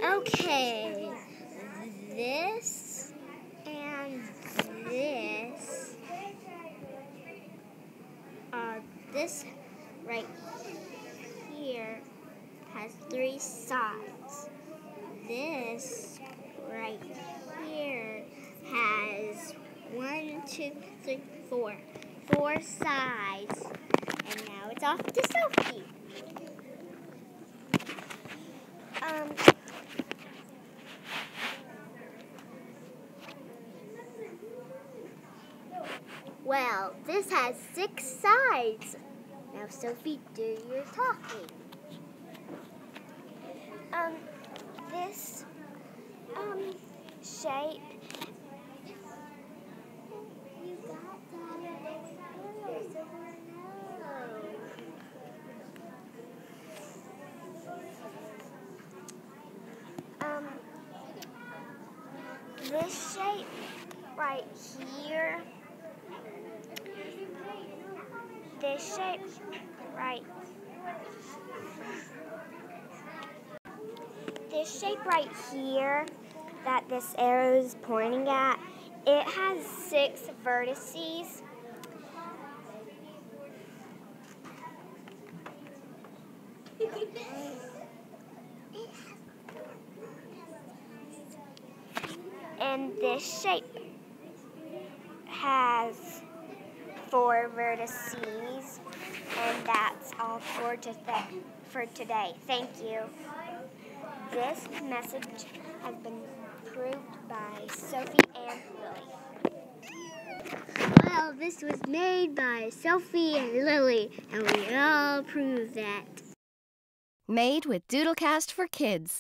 Okay, this and this this right here has 3 sides. This right here has 1, 2, 3, 4. 4 sides. And now it's off to Sophie. Well, this has 6 sides. Now, Sophie, do your talking. This shape. You got that. This shape right here. This shape right. This shape right here that this arrow is pointing at, it has 6 vertices. And this shape has 4 vertices, and that's all for today. Thank you. This message has been approved by Sophie and Lily. Well, this was made by Sophie and Lily, and we all approve that. Made with Doodlecast for Kids.